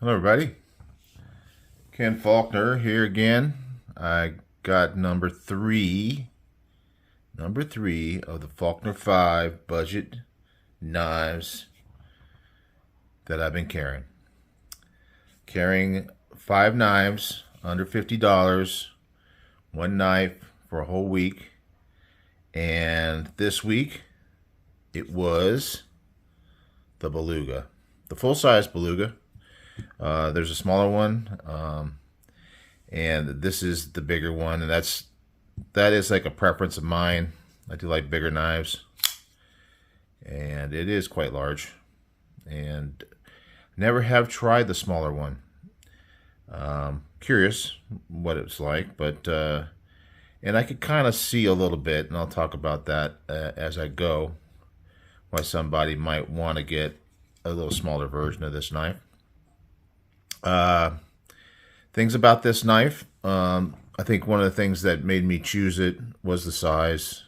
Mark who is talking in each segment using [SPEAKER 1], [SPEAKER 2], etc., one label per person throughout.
[SPEAKER 1] Hello everybody, Ken Faulkner here again. I got number three of the Faulkner 5 budget knives that I've been carrying. Carrying 5 knives under $50, one knife for a whole week, and this week it was the Beluga, the full-size Beluga. There's a smaller one, and this is the bigger one, and that is like a preference of mine. I do like bigger knives, and it is quite large, and never have tried the smaller one. Curious what it's like, but and I could kind of see a little bit, and I'll talk about that as I go, why somebody might want to get a little smaller version of this knife. Things about this knife. I think one of the things that made me choose it was the size.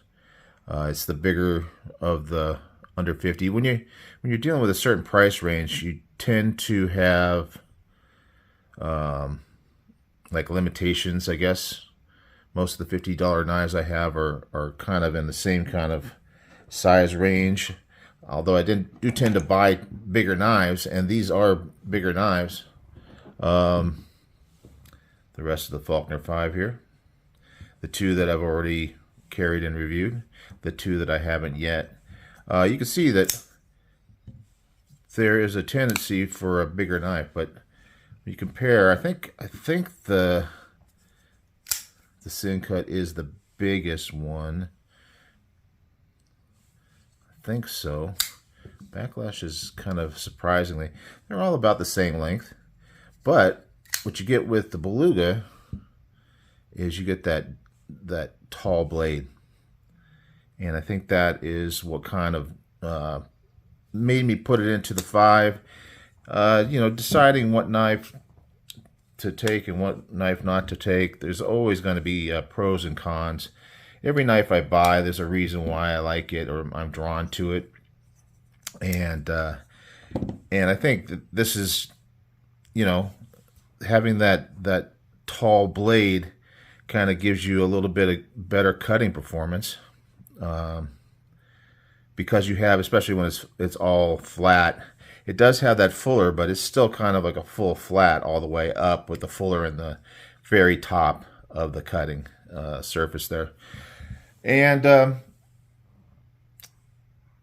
[SPEAKER 1] It's the bigger of the under 50. When you're dealing with a certain price range, you tend to have like limitations, I guess. Most of the $50 knives I have are kind of in the same kind of size range. Although I do tend to buy bigger knives, and these are bigger knives. The rest of the Faulkner 5 here. The 2 that I've already carried and reviewed. The 2 that I haven't yet. You can see that there is a tendency for a bigger knife, but when you compare, I think the Sin Cut is the biggest one. I think so. Backlash is kind of surprisingly, they're all about the same length. But what you get with the Beluga is you get that tall blade, and I think that is what kind of made me put it into the 5. Deciding what knife to take and what knife not to take. There's always going to be pros and cons. Every knife I buy, there's a reason why I like it or I'm drawn to it, and I think that this is, having that tall blade kind of gives you a little bit of better cutting performance, because you have, especially when it's all flat. It does have that fuller, but it's still kind of like a full flat all the way up, with the fuller in the very top of the cutting surface there. And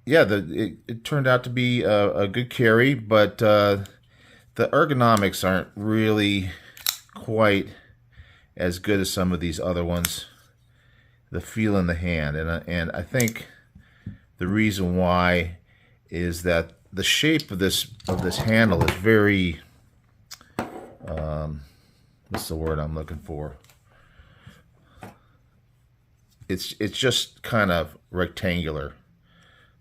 [SPEAKER 1] yeah, it turned out to be a good carry, but the ergonomics aren't really quite as good as some of these other ones. The feel in the hand, and I think the reason why is that the shape of this handle is very what's the word I'm looking for? It's just kind of rectangular.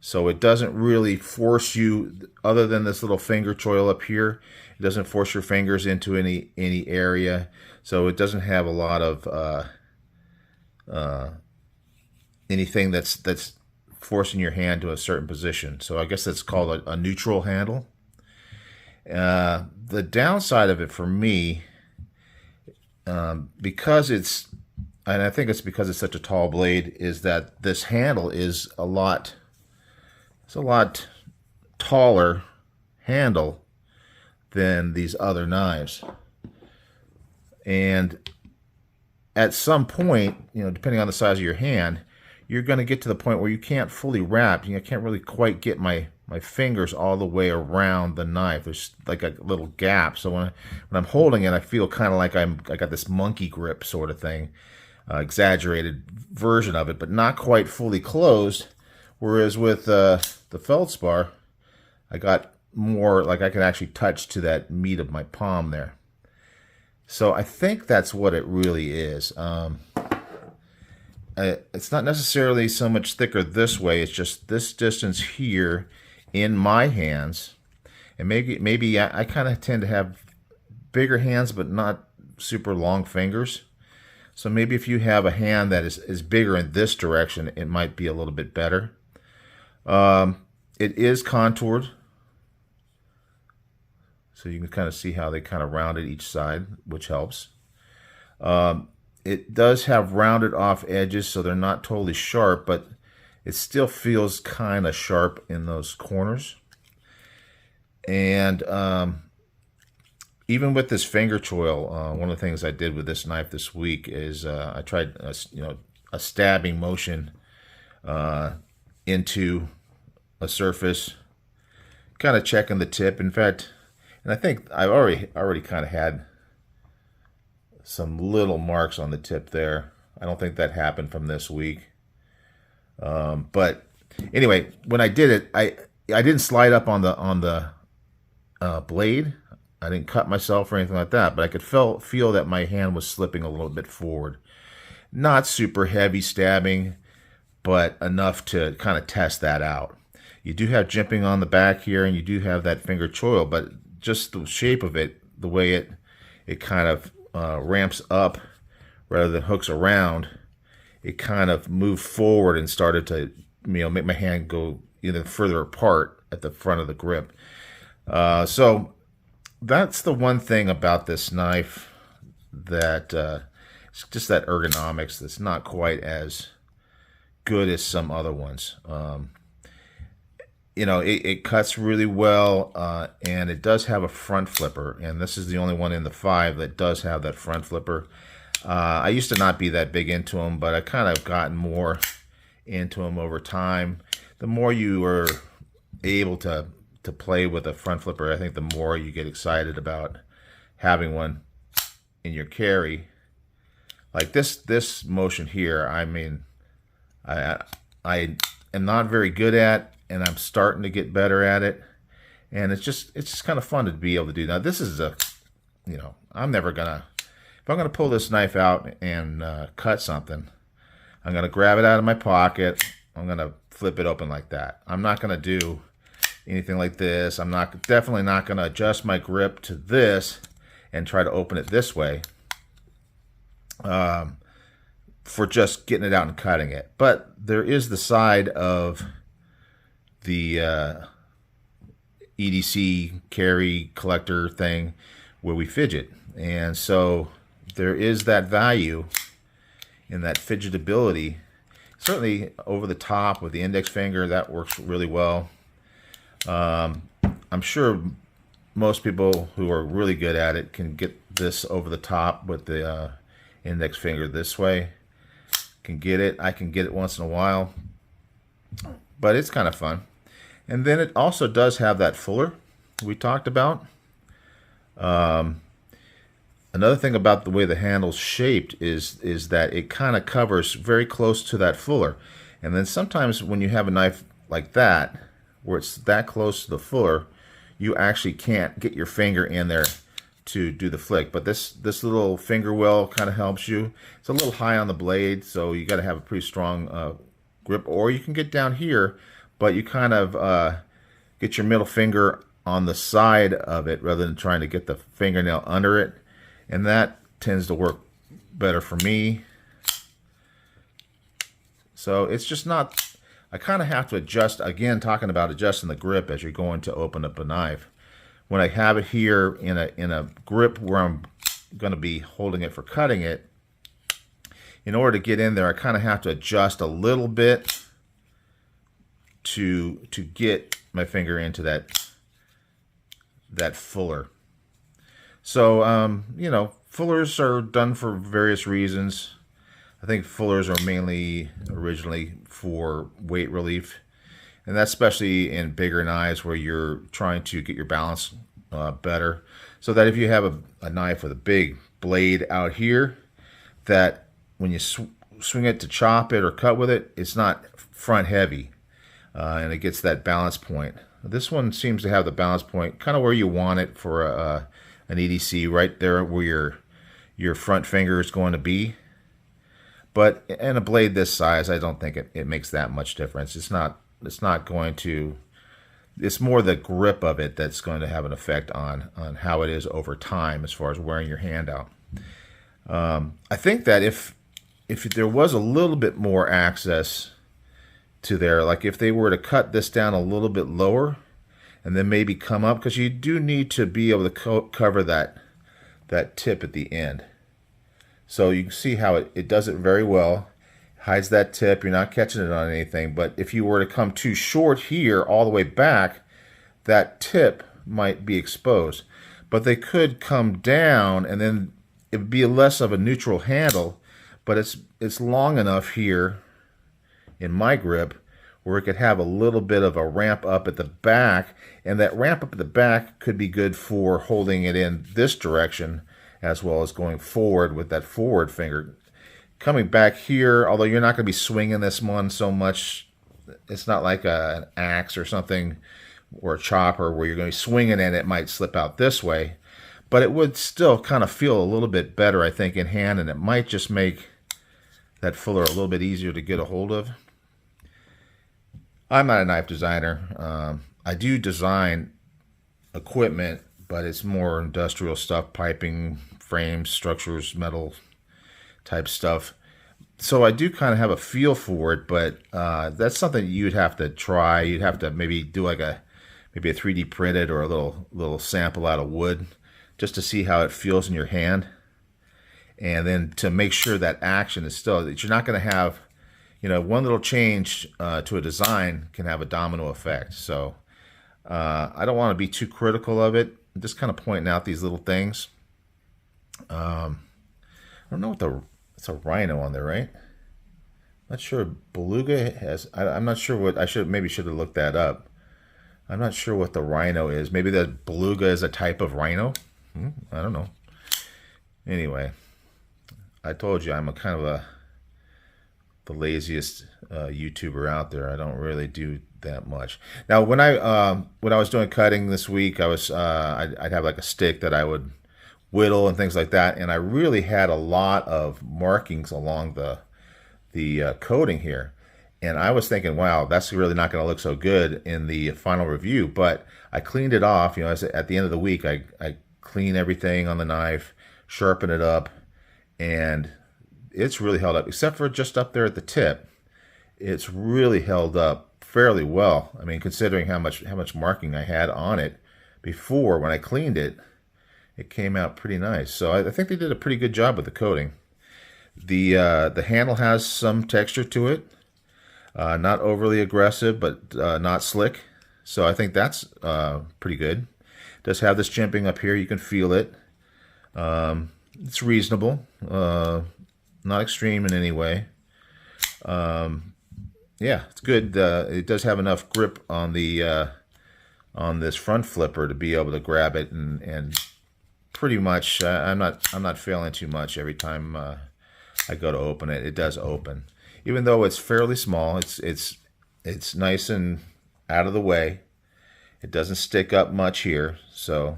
[SPEAKER 1] So it doesn't really force you, other than this little finger choil up here, it doesn't force your fingers into any area. So it doesn't have a lot of anything that's forcing your hand to a certain position. So I guess that's called a neutral handle. The downside of it for me, because it's, and I think it's because it's such a tall blade, is that this handle is a lot taller handle than these other knives. And at some point, depending on the size of your hand, you're going to get to the point where you can't fully wrap. I can't really quite get my fingers all the way around the knife. There's like a little gap. So when I'm holding it, I feel kind of like I got this monkey grip sort of thing, exaggerated version of it, but not quite fully closed. Whereas with the feldspar, I got more, like I can actually touch to that meat of my palm there. So I think that's what it really is. It's not necessarily so much thicker this way. It's just this distance here in my hands. And maybe I kind of tend to have bigger hands, but not super long fingers. So maybe if you have a hand that is bigger in this direction, it might be a little bit better. It is contoured, So you can kind of see how they kind of rounded each side, which helps. It does have rounded off edges, so they're not totally sharp, but it still feels kind of sharp in those corners. And even with this finger choil, one of the things I did with this knife this week is I tried a stabbing motion into a surface, kind of checking the tip. In fact, and I think I've already kind of had some little marks on the tip there. I don't think that happened from this week. But anyway, when I did it, I didn't slide up on the blade. I didn't cut myself or anything like that, but I could feel that my hand was slipping a little bit forward. Not super heavy stabbing, but enough to kind of test that out. You do have jimping on the back here, and you do have that finger choil, but just the shape of it, the way it kind of ramps up rather than hooks around, it kind of moved forward and started to make my hand go either further apart at the front of the grip. So that's the one thing about this knife that it's just that ergonomics that's not quite as good as some other ones. It cuts really well, and it does have a front flipper, and this is the only one in the 5 that does have that front flipper. I used to not be that big into them, but I kind of gotten more into them over time. The more you are able to play with a front flipper, I think the more you get excited about having one in your carry. Like this motion here, I mean, I am not very good at, and I'm starting to get better at it. And it's just kind of fun to be able to do. Now this is I'm never gonna, if I'm gonna pull this knife out and cut something, I'm gonna grab it out of my pocket. I'm gonna flip it open like that. I'm not gonna do anything like this. I'm definitely not gonna adjust my grip to this and try to open it this way for just getting it out and cutting it. But there is the side of the EDC carry collector thing where we fidget, and so there is that value in that fidgetability. Certainly over the top with the index finger, that works really well. I'm sure most people who are really good at it can get this over the top with the index finger this way. Can get it. I can get it once in a while, but it's kind of fun. And then it also does have that fuller we talked about. Another thing about the way the handle's shaped is that it kind of covers very close to that fuller. And then sometimes when you have a knife like that, where it's that close to the fuller, you actually can't get your finger in there to do the flick. But this little finger well kind of helps you. It's a little high on the blade, so you got to have a pretty strong grip. Or you can get down here, but you kind of get your middle finger on the side of it rather than trying to get the fingernail under it. And that tends to work better for me. So it's just not, I kind of have to adjust, again, talking about adjusting the grip as you're going to open up a knife. When I have it here in a grip where I'm going to be holding it for cutting it, in order to get in there, I kind of have to adjust a little bit to get my finger into that fuller. So, fullers are done for various reasons. I think fullers are mainly originally for weight relief. And that's especially in bigger knives where you're trying to get your balance better. So that if you have a knife with a big blade out here, that when you swing it to chop it or cut with it, it's not front heavy. And it gets that balance point. This one seems to have the balance point kind of where you want it for an EDC, right there where your front finger is going to be. But in a blade this size, I don't think it makes that much difference. It's not going to, it's more the grip of it that's going to have an effect on how it is over time as far as wearing your hand out. I think that if there was a little bit more access to there, like if they were to cut this down a little bit lower and then maybe come up, because you do need to be able to cover that tip at the end. So you can see how it does it very well. Hides that tip. You're not catching it on anything. But if you were to come too short here all the way back, that tip might be exposed. But they could come down, and then it would be less of a neutral handle, but it's long enough here in my grip where it could have a little bit of a ramp up at the back, and that ramp up at the back could be good for holding it in this direction as well as going forward with that forward finger. Coming back here, although you're not going to be swinging this one so much, it's not like an axe or something or a chopper where you're going to be swinging and it might slip out this way, but it would still kind of feel a little bit better, I think, in hand, and it might just make that filler a little bit easier to get a hold of. I'm not a knife designer. I do design equipment, but it's more industrial stuff, piping, frames, structures, metal type stuff. So I do kind of have a feel for it, but that's something you'd have to try. You'd have to maybe do like maybe a 3D printed or a little sample out of wood just to see how it feels in your hand. And then to make sure that action is still, that you're not going to have, one little change to a design can have a domino effect. So I don't want to be too critical of it. I'm just kind of pointing out these little things. I don't know what it's a rhino on there, right? Not sure. Beluga has, I'm not sure what, maybe should have looked that up. I'm not sure what the rhino is. Maybe the beluga is a type of rhino. I don't know. Anyway, I told you I'm the laziest YouTuber out there. I don't really do that much. Now, when I was doing cutting this week, I'd have like a stick that I would whittle and things like that, and I really had a lot of markings along the coating here. And I was thinking, wow, that's really not going to look so good in the final review. But I cleaned it off. At the end of the week, I clean everything on the knife, sharpen it up, and it's really held up, except for just up there at the tip. It's really held up fairly well. I mean, considering how much marking I had on it before when I cleaned it, it came out pretty nice. So I think they did a pretty good job with the coating. The handle has some texture to it. Not overly aggressive, but not slick. So I think that's pretty good. It does have this jimping up here. You can feel it. It's reasonable. Not extreme in any way. Yeah, it's good. It does have enough grip on this front flipper to be able to grab it, and pretty much I'm not failing too much every time I go to open it. It does open. Even though it's fairly small, it's nice and out of the way. It doesn't stick up much here, so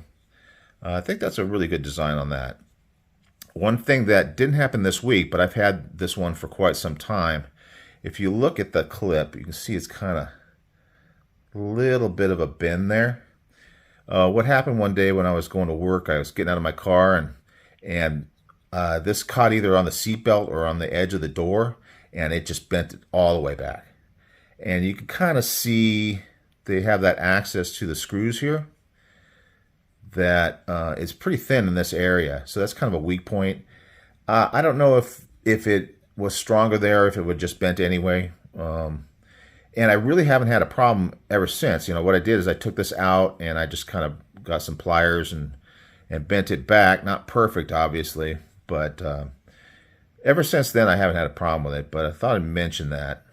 [SPEAKER 1] I think that's a really good design on that. One thing that didn't happen this week, but I've had this one for quite some time. If you look at the clip, you can see it's kind of a little bit of a bend there. What happened one day when I was going to work, I was getting out of my car, and this caught either on the seatbelt or on the edge of the door, and it just bent it all the way back. And you can kind of see they have that access to the screws here that is pretty thin in this area. So that's kind of a weak point. I don't know if it was stronger there, if it would just bent anyway. And I really haven't had a problem ever since. What I did is I took this out and I just kind of got some pliers and bent it back. Not perfect, obviously, but ever since then, I haven't had a problem with it, but I thought I'd mention that.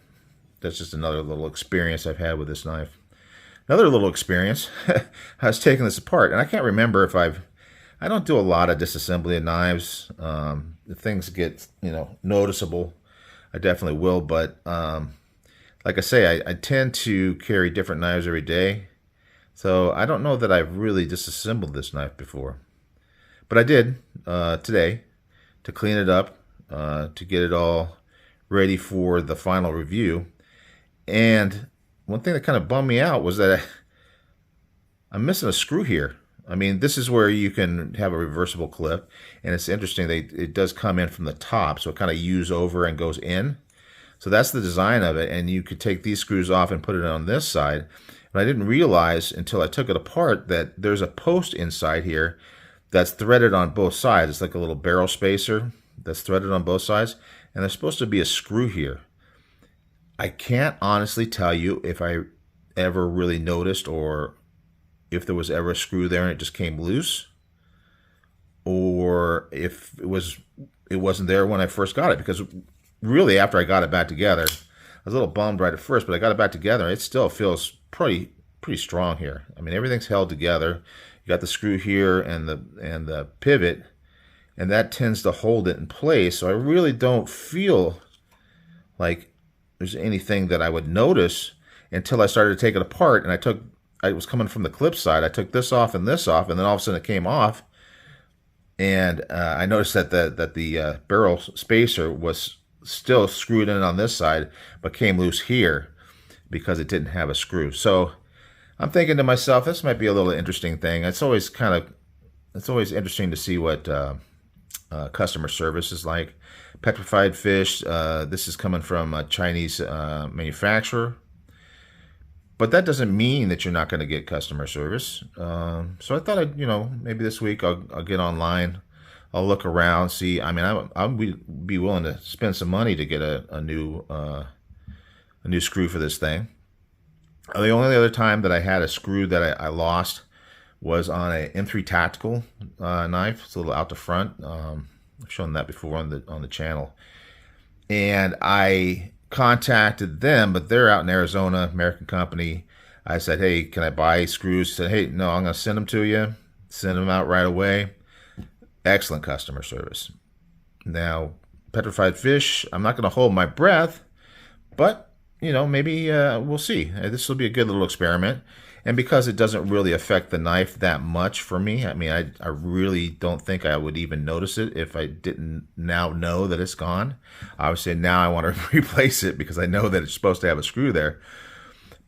[SPEAKER 1] That's just another little experience I've had with this knife. Another little experience, I was taking this apart, and I can't remember if I don't do a lot of disassembly of knives. If things get, noticeable, I definitely will, but like I say, I tend to carry different knives every day, so I don't know that I've really disassembled this knife before. But I did today to clean it up, to get it all ready for the final review. And one thing that kind of bummed me out was that I'm missing a screw here. I mean, this is where you can have a reversible clip, and it's interesting, it does come in from the top, so it kind of U's over and goes in. So that's the design of it, and you could take these screws off and put it on this side. But I didn't realize until I took it apart that there's a post inside here that's threaded on both sides. It's like a little barrel spacer that's threaded on both sides. And there's supposed to be a screw here. I can't honestly tell you if I ever really noticed or if there was ever a screw there and it just came loose, or if it wasn't there when I first got it. Because really, after I got it back together, I was a little bummed right at first, but I got it back together. It still feels pretty strong here. I mean, everything's held together. You got the screw here and the pivot, and that tends to hold it in place. So I really don't feel like there's anything that I would notice until I started to take it apart. And I was coming from the clip side. I took this off, and then all of a sudden it came off. And I noticed that the barrel spacer was still screwed in on this side, but came loose here because it didn't have a screw. So I'm thinking to myself, this might be a little interesting thing. It's always interesting to see what customer service is like. Petrified fish. This is coming from a Chinese manufacturer. But that doesn't mean that you're not going to get customer service. So I thought maybe this week I'll get online. I'll look around, see. I mean, I would be willing to spend some money to get a new screw for this thing. The only other time that I had a screw that I lost was on a M3 Tactical knife. It's a little out the front. I've shown that before on the channel, and I contacted them, but they're out in Arizona, American company. I said, hey, can I buy screws? He said, hey, no, I'm going to send them to you. Send them out right away. Excellent customer service. Now, petrified fish, I'm not going to hold my breath, but, maybe we'll see. This will be a good little experiment. And because it doesn't really affect the knife that much for me, I mean, I really don't think I would even notice it if I didn't now know that it's gone. Obviously, now I want to replace it because I know that it's supposed to have a screw there.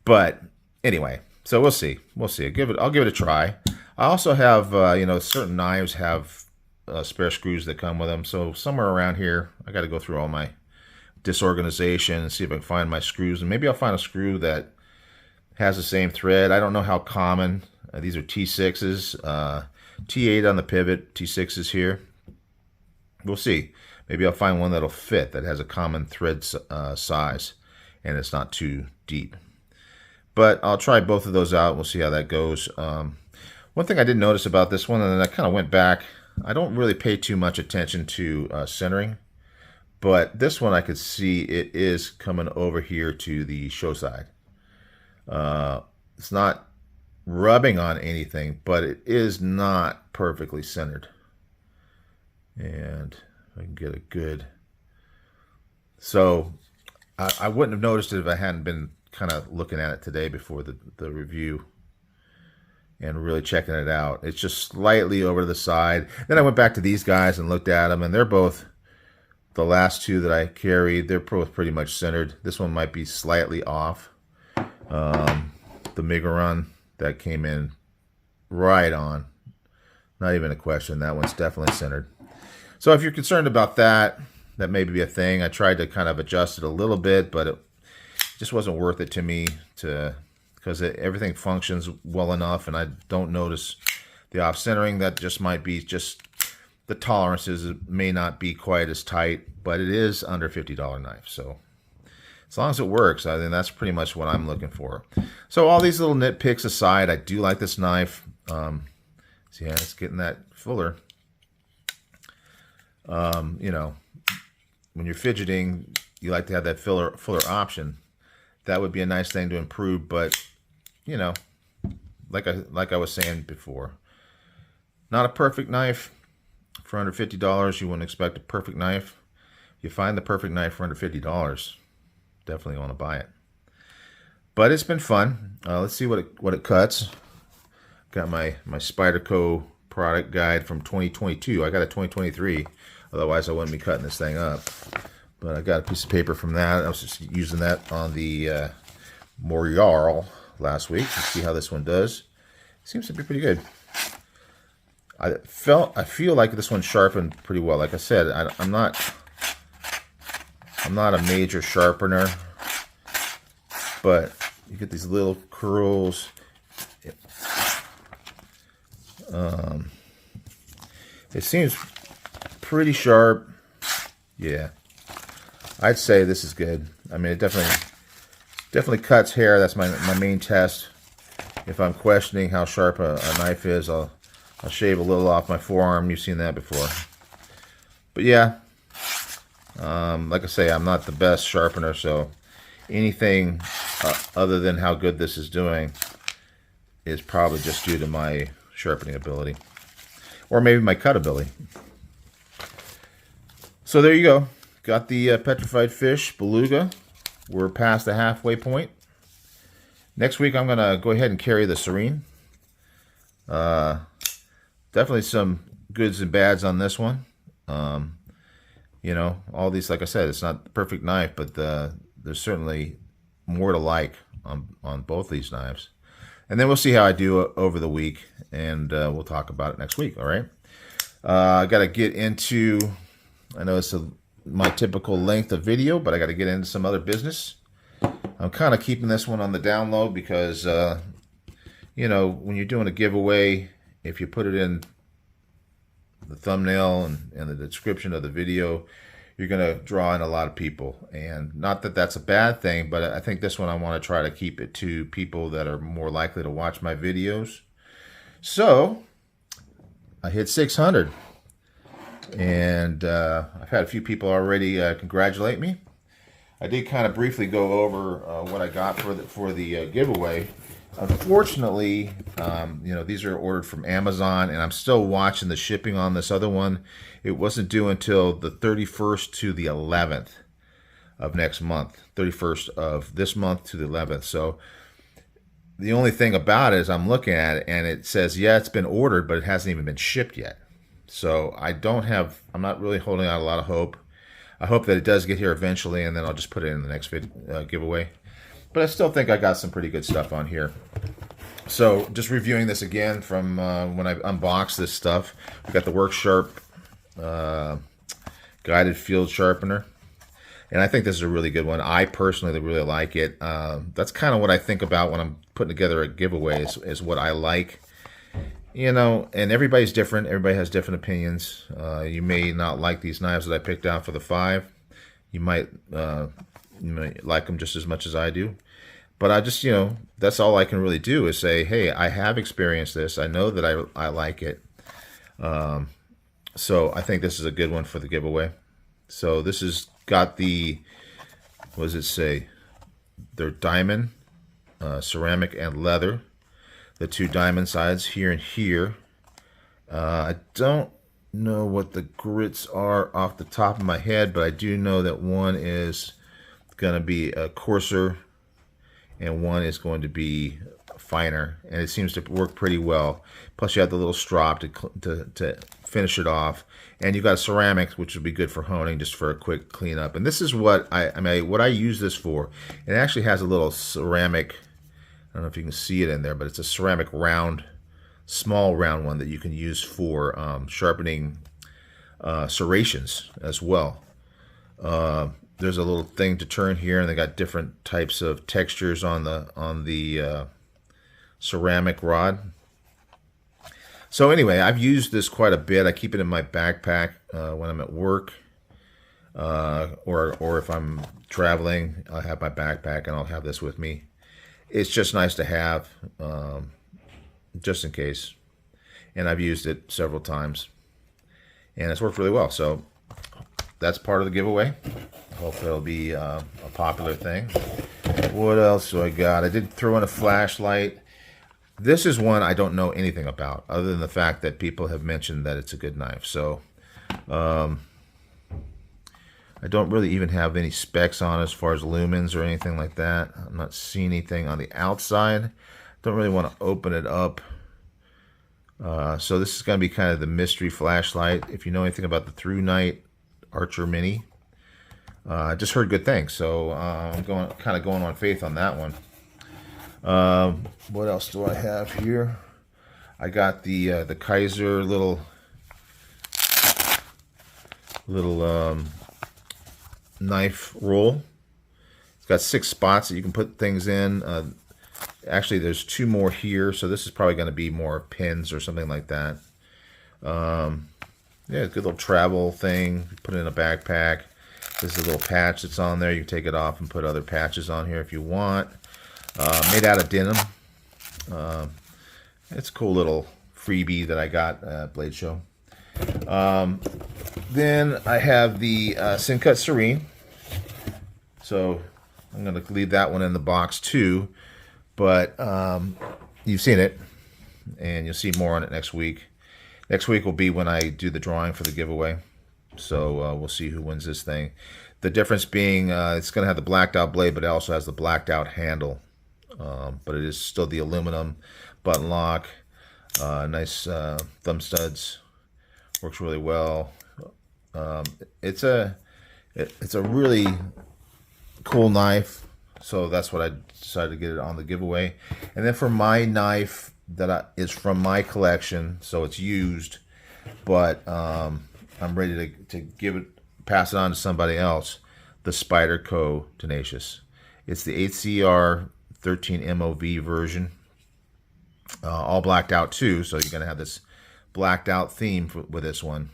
[SPEAKER 1] But anyway, so we'll see. We'll see. I'll give it a try. I also have, certain knives have spare screws that come with them. So somewhere around here, I got to go through all my disorganization and see if I can find my screws. And maybe I'll find a screw that has the same thread. I don't know how common. These are T6s, T8 on the pivot, T6s here. We'll see. Maybe I'll find one that'll fit, that has a common thread size, and it's not too deep. But I'll try both of those out. We'll see how that goes. One thing I did notice about this one, and then I kind of went back, I don't really pay too much attention to centering, but this one I could see it is coming over here to the show side. It's not rubbing on anything, but it is not perfectly centered. And I can get a good... So I wouldn't have noticed it if I hadn't been kind of looking at it today before the review and really checking it out. It's just slightly over to the side. Then I went back to these guys and looked at them, and they're both, the last two that I carried, they're both pretty much centered. This one might be slightly off. The Migaron, that came in right on. Not even a question. That one's definitely centered. So if you're concerned about that, that may be a thing. I tried to kind of adjust it a little bit, but it just wasn't worth it to me because everything functions well enough, and I don't notice the off-centering. That just might be just the tolerances may not be quite as tight, but it is under $50 knife. So as long as it works, I think that's pretty much what I'm looking for. So all these little nitpicks aside, I do like this knife. See, yeah, it's getting that fuller. When you're fidgeting, you like to have that fuller option. That would be a nice thing to improve, but like I was saying before, not a perfect knife. For under $50, you wouldn't expect a perfect knife. If you find the perfect knife for under $50, definitely want to buy it. But it's been fun. Let's see what it cuts. Got my Spyderco product guide from 2022. I got a 2023. Otherwise, I wouldn't be cutting this thing up. But I got a piece of paper from that. I was just using that on the Moriarl last week. Let's see how this one does. Seems to be pretty good. I feel like this one sharpened pretty well. Like I said, I'm not a major sharpener, but You get these little curls. It seems pretty sharp. Yeah, I'd say this is good. I mean, it definitely cuts hair. That's my main test. If I'm questioning how sharp a knife is, I'll shave a little off my forearm. You've seen that before. But yeah, like I say, I'm not the best sharpener, so anything other than how good this is doing is probably just due to my sharpening ability. Or maybe my cut ability. So there you go. Got the petrified fish, Beluga. We're past the halfway point. Next week I'm going to go ahead and carry the Serene. Definitely some goods and bads on this one. You know, all these, like I said, it's not the perfect knife, but there's certainly more to like on both these knives. And then we'll see how I do over the week, and we'll talk about it next week, all right? I got to get into, I know it's my typical length of video, but I got to get into some other business. I'm kind of keeping this one on the down low because, you know, when you're doing a giveaway, if you put it in the thumbnail and the description of the video, you're going to draw in a lot of people. And not that that's a bad thing, but I think this one I want to try to keep it to people that are more likely to watch my videos. So I hit 600. And I've had a few people already congratulate me. I did kind of briefly go over what I got for the giveaway. Unfortunately, you know, these are ordered from Amazon, and I'm still watching the shipping on this other one. It wasn't due until the 31st to the 11th of next month. 31st of this month to the 11th. So the only thing about it is I'm looking at it, and it says, yeah, it's been ordered, but it hasn't even been shipped yet. So I'm not really holding out a lot of hope. I hope that it does get here eventually, and then I'll just put it in the next giveaway. But I still think I got some pretty good stuff on here. So just reviewing this again from when I unboxed this stuff. We got the Work Sharp guided field sharpener. And I think this is a really good one. I personally really like it. That's kind of what I think about when I'm putting together a giveaway is what I like. You know, and everybody's different. Everybody has different opinions. You may not like these knives that I picked out for the 5. You might like them just as much as I do. But I just, you know, that's all I can really do is say, hey, I have experienced this. I know that I like it. So I think this is a good one for the giveaway. So this has got the, what does it say? They're diamond, ceramic, and leather. The 2 diamond sides here and here. I don't know what the grits are off the top of my head, but I do know that one is going to be a coarser and one is going to be finer, and it seems to work pretty well. Plus you have the little strop to finish it off, and you've got a ceramic, which would be good for honing, just for a quick cleanup. And this is what what I use this for. It actually has a little ceramic, I don't know if you can see it in there, but it's a ceramic round, small round one that you can use for sharpening serrations as well. There's a little thing to turn here, and they got different types of textures on the ceramic rod. So anyway, I've used this quite a bit. I keep it in my backpack when I'm at work, or if I'm traveling, I have my backpack and I'll have this with me. It's just nice to have, just in case. And I've used it several times, and it's worked really well. So that's part of the giveaway. Hope it'll be a popular thing. What else do I got? I did throw in a flashlight. This is one I don't know anything about, other than the fact that people have mentioned that it's a good knife. So I don't really even have any specs on as far as lumens or anything like that. I'm not seeing anything on the outside. Don't really want to open it up. So this is going to be kind of the mystery flashlight. If you know anything about the Through Night Archer Mini, I just heard good things, so I'm kind of going on faith on that one. What else do I have here? I got the Kaiser little knife roll. It's got 6 spots that you can put things in. Actually, there's 2 more here, so this is probably going to be more pins or something like that. Yeah, good little travel thing. Put it in a backpack. This is a little patch that's on there. You can take it off and put other patches on here if you want. Made out of denim. It's a cool little freebie that I got at Blade Show. Then I have the Syncut Serene. So I'm going to leave that one in the box too. But you've seen it, and you'll see more on it next week. Next week will be when I do the drawing for the giveaway. So we'll see who wins this thing. The difference being it's going to have the blacked out blade, but it also has the blacked out handle. But it is still the aluminum button lock. Nice thumb studs. Works really well. It's a really cool knife. So that's what I decided to get it on the giveaway. And then for my knife that is from my collection, so it's used, but I'm ready to pass it on to somebody else. The Spyderco Tenacious. It's the 8CR 13 MOV version, all blacked out too. So you're gonna have this blacked out theme with this one.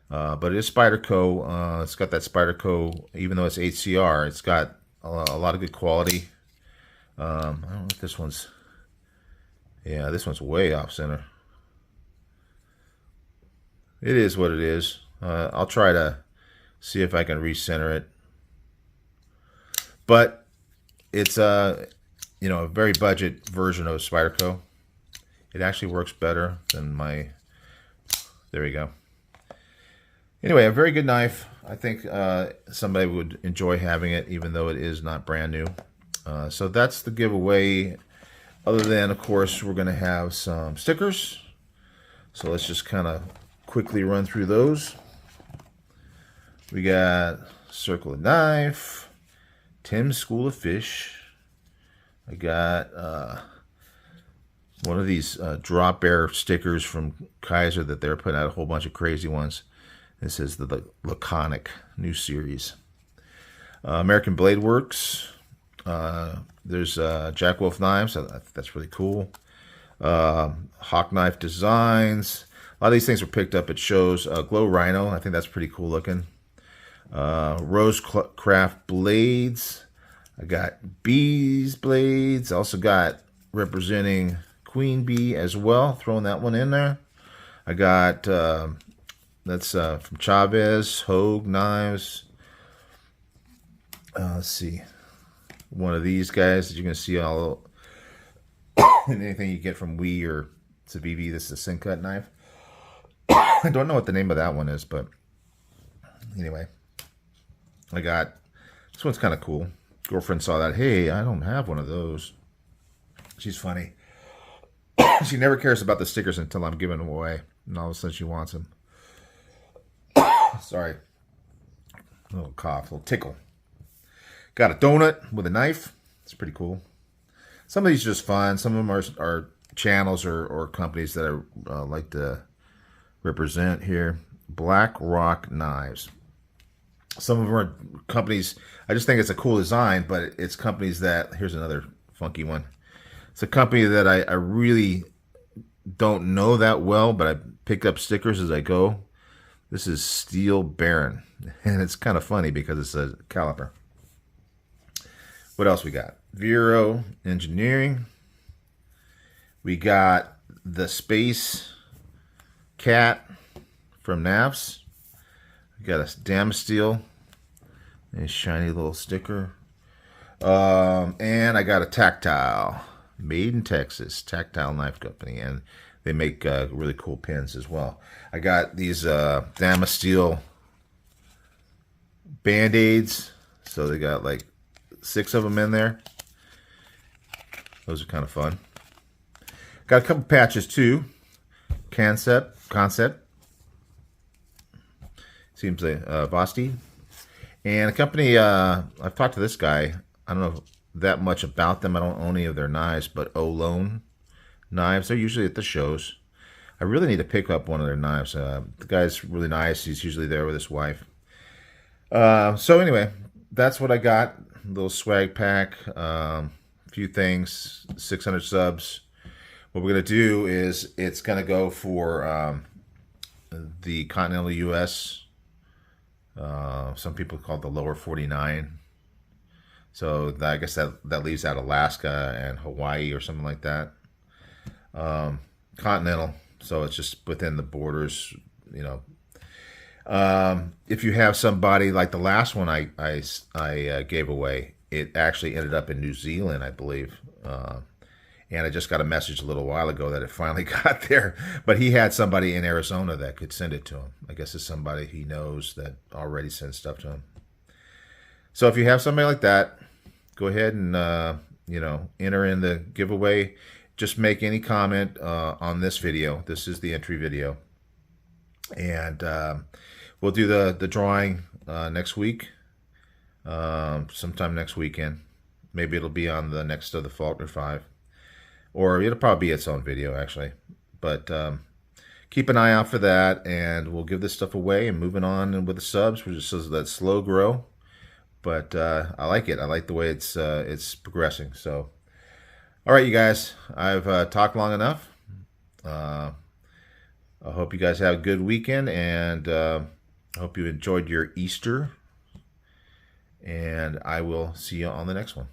[SPEAKER 1] But it is Spyderco. It's got that Spyderco, even though it's 8CR, it's got a lot of good quality. I don't know if this one's, yeah, this one's way off center. It is what it is. I'll try to see if I can recenter it. But it's a very budget version of Spyderco. It actually works better than my, there we go. Anyway, a very good knife. I think somebody would enjoy having it, even though it is not brand new. So that's the giveaway. Other than, of course, we're going to have some stickers. So let's just kind of quickly run through those. We got Circle of Knife, Tim's School of Fish. I got one of these drop bear stickers from Kaiser that they're putting out, a whole bunch of crazy ones. This is the Laconic new series. American Blade Works. There's Jack Wolf Knives. That's really cool. Hawk Knife Designs. A lot of these things were picked up at shows. Glow Rhino. I think that's pretty cool looking. Rosecraft Blades. I got Bees Blades. Also got representing Queen Bee as well. Throwing that one in there. I got... that's from Chavez, Hogue Knives. Let's see. One of these guys that you're going to see all anything you get from Wee or Civivi. This is a Syncut knife. I don't know what the name of that one is, but anyway. I got, this one's kind of cool. Girlfriend saw that. Hey, I don't have one of those. She's funny. She never cares about the stickers until I'm giving them away. And all of a sudden she wants them. Sorry. A little cough, a little tickle. Got a donut with a knife. It's pretty cool. Some of these are just fun. Some of them are channels or companies that I like to represent here. Black Rock Knives. Some of them are companies, I just think it's a cool design, but it's companies that, here's another funky one. It's a company that I really don't know that well, but I picked up stickers as I go. This is Steel Baron, and it's kind of funny because it's a caliper. What else we got? Vero Engineering. We got the Space Cat from Navs. We got a Damasteel, a shiny little sticker. And I got a Tactile, made in Texas, Tactile Knife Company, and they make really cool pins as well. I got these Damasteel Band-Aids. So they got like 6 of them in there. Those are kind of fun. Got a couple patches too. Concept. Seems like Vosti. And a company, I've talked to this guy. I don't know that much about them. I don't own any of their knives, but Olone Knives. They're usually at the shows. I really need to pick up one of their knives. The guy's really nice. He's usually there with his wife. So anyway, that's what I got. A little swag pack. A few things, 600 subs. What we're going to do is it's going to go for the continental U.S. Some people call it the lower 49. So I guess that leaves out Alaska and Hawaii or something like that. Continental, so it's just within the borders, you know. If you have somebody like the last one I gave away, it actually ended up in New Zealand, I believe. And I just got a message a little while ago that it finally got there. But he had somebody in Arizona that could send it to him. I guess it's somebody he knows that already sends stuff to him. So if you have somebody like that, go ahead and enter in the giveaway. Just make any comment on this video. This is the entry video. And we'll do the drawing next week, sometime next weekend. Maybe it'll be on the next of the Faulkner 5. Or it'll probably be its own video, actually. But keep an eye out for that, and we'll give this stuff away and moving on with the subs. We're just that slow grow. But I like it. I like the way it's progressing. So, all right, you guys. I've talked long enough. I hope you guys have a good weekend, and I hope you enjoyed your Easter. And I will see you on the next one.